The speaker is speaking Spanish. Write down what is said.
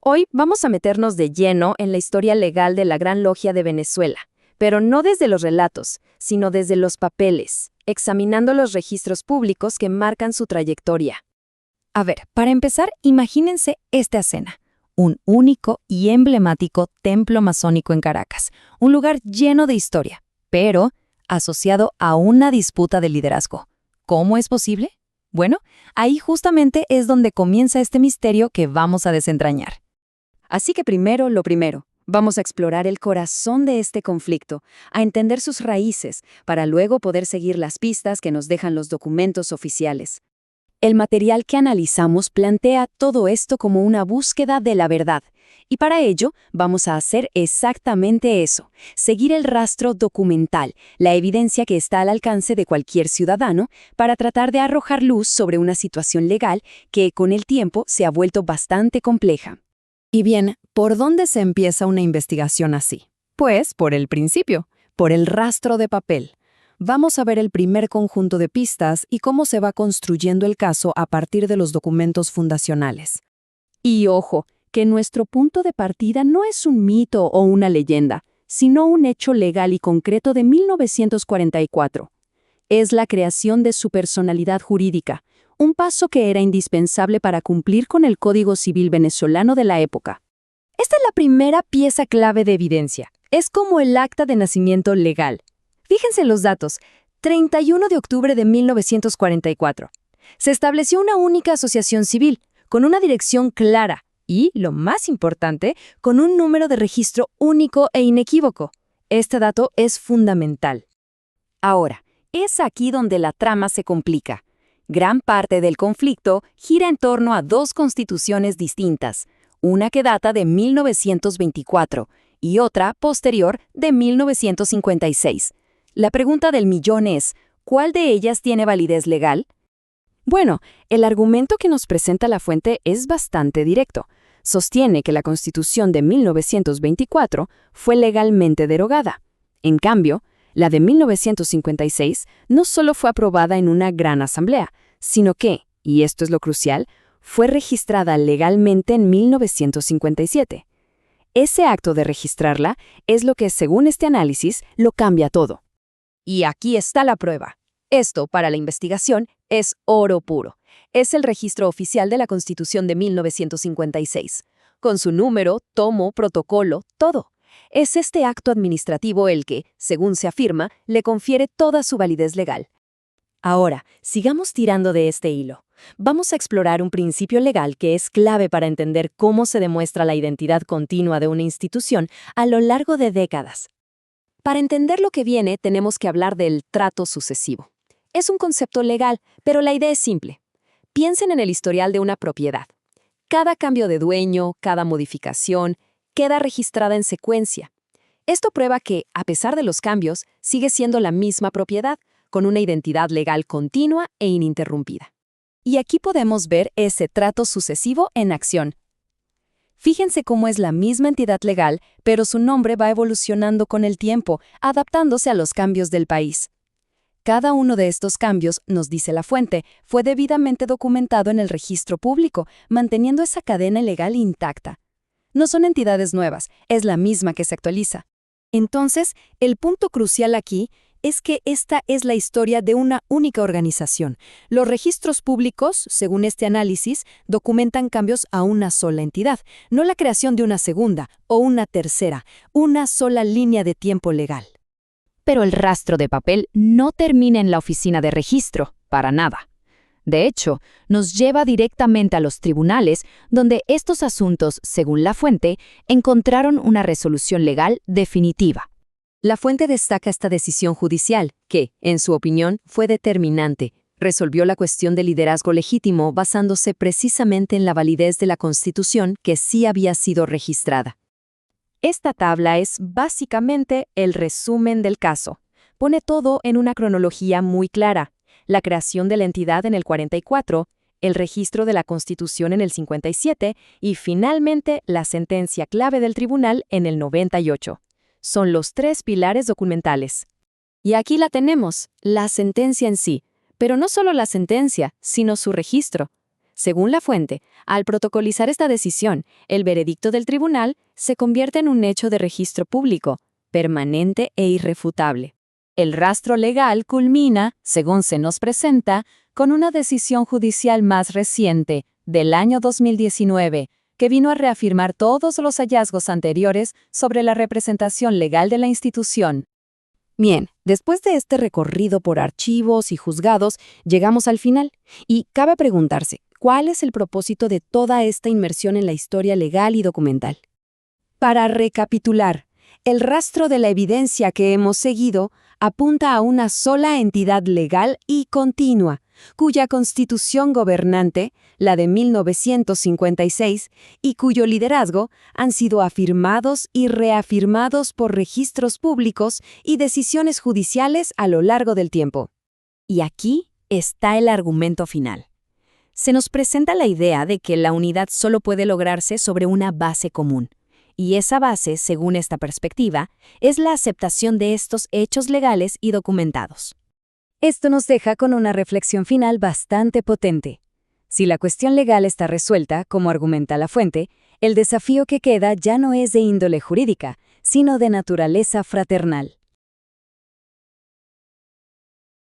Hoy vamos a meternos de lleno en la historia legal de la Gran Logia de Venezuela, pero no desde los relatos, sino desde los papeles, examinando los registros públicos que marcan su trayectoria. A ver, para empezar, imagínense esta escena. Un único y emblemático templo masónico en Caracas, un lugar lleno de historia, pero asociado a una disputa de liderazgo. ¿Cómo es posible? Bueno, ahí justamente es donde comienza este misterio que vamos a desentrañar. Así que primero lo primero, vamos a explorar el corazón de este conflicto, a entender sus raíces, para luego poder seguir las pistas que nos dejan los documentos oficiales. El material que analizamos plantea todo esto como una búsqueda de la verdad, y para ello vamos a hacer exactamente eso, seguir el rastro documental, la evidencia que está al alcance de cualquier ciudadano, para tratar de arrojar luz sobre una situación legal que con el tiempo se ha vuelto bastante compleja. Y bien, ¿por dónde se empieza una investigación así? Pues por el principio, por el rastro de papel. Vamos a ver el primer conjunto de pistas y cómo se va construyendo el caso a partir de los documentos fundacionales. Y ojo, que nuestro punto de partida no es un mito o una leyenda, sino un hecho legal y concreto de 1944. Es la creación de su personalidad jurídica, un paso que era indispensable para cumplir con el Código Civil venezolano de la época. Esta es la primera pieza clave de evidencia. Es como el acta de nacimiento legal. Fíjense en los datos. 31 de octubre de 1944. Se estableció una única asociación civil, con una dirección clara y, lo más importante, con un número de registro único e inequívoco. Este dato es fundamental. Ahora, es aquí donde la trama se complica. Gran parte del conflicto gira en torno a dos constituciones distintas, una que data de 1924 y otra posterior de 1956. La pregunta del millón es, ¿cuál de ellas tiene validez legal? Bueno, el argumento que nos presenta la fuente es bastante directo. Sostiene que la Constitución de 1924 fue legalmente derogada. En cambio, la de 1956 no solo fue aprobada en una gran asamblea, sino que, y esto es lo crucial, fue registrada legalmente en 1957. Ese acto de registrarla es lo que, según este análisis, lo cambia todo. Y aquí está la prueba. Esto, para la investigación, es oro puro. Es el registro oficial de la Constitución de 1956, con su número, tomo, protocolo, todo. Es este acto administrativo el que, según se afirma, le confiere toda su validez legal. Ahora, sigamos tirando de este hilo. Vamos a explorar un principio legal que es clave para entender cómo se demuestra la identidad continua de una institución a lo largo de décadas. Para entender lo que viene, tenemos que hablar del trato sucesivo. Es un concepto legal, pero la idea es simple. Piensen en el historial de una propiedad. Cada cambio de dueño, cada modificación, queda registrada en secuencia. Esto prueba que, a pesar de los cambios, sigue siendo la misma propiedad, con una identidad legal continua e ininterrumpida. Y aquí podemos ver ese trato sucesivo en acción. Fíjense cómo es la misma entidad legal, pero su nombre va evolucionando con el tiempo, adaptándose a los cambios del país. Cada uno de estos cambios, nos dice la fuente, fue debidamente documentado en el registro público, manteniendo esa cadena legal intacta. No son entidades nuevas, es la misma que se actualiza. Entonces, el punto crucial aquí es que esta es la historia de una única organización. Los registros públicos, según este análisis, documentan cambios a una sola entidad, no la creación de una segunda o una tercera, una sola línea de tiempo legal. Pero el rastro de papel no termina en la oficina de registro, para nada. De hecho, nos lleva directamente a los tribunales, donde estos asuntos, según la fuente, encontraron una resolución legal definitiva. La fuente destaca esta decisión judicial, que, en su opinión, fue determinante. Resolvió la cuestión del liderazgo legítimo basándose precisamente en la validez de la Constitución que sí había sido registrada. Esta tabla es básicamente el resumen del caso. Pone todo en una cronología muy clara. La creación de la entidad en el 44, el registro de la Constitución en el 57 y, finalmente, la sentencia clave del tribunal en el 98. Son los tres pilares documentales. Y aquí la tenemos, la sentencia en sí, pero no solo la sentencia, sino su registro. Según la fuente, al protocolizar esta decisión, el veredicto del tribunal se convierte en un hecho de registro público, permanente e irrefutable. El rastro legal culmina, según se nos presenta, con una decisión judicial más reciente, del año 2019, que vino a reafirmar todos los hallazgos anteriores sobre la representación legal de la institución. Bien, después de este recorrido por archivos y juzgados, llegamos al final, y cabe preguntarse, ¿cuál es el propósito de toda esta inmersión en la historia legal y documental? Para recapitular, el rastro de la evidencia que hemos seguido apunta a una sola entidad legal y continua, cuya constitución gobernante, la de 1956, y cuyo liderazgo han sido afirmados y reafirmados por registros públicos y decisiones judiciales a lo largo del tiempo. Y aquí está el argumento final. Se nos presenta la idea de que la unidad solo puede lograrse sobre una base común. Y esa base, según esta perspectiva, es la aceptación de estos hechos legales y documentados. Esto nos deja con una reflexión final bastante potente. Si la cuestión legal está resuelta, como argumenta la fuente, el desafío que queda ya no es de índole jurídica, sino de naturaleza fraternal.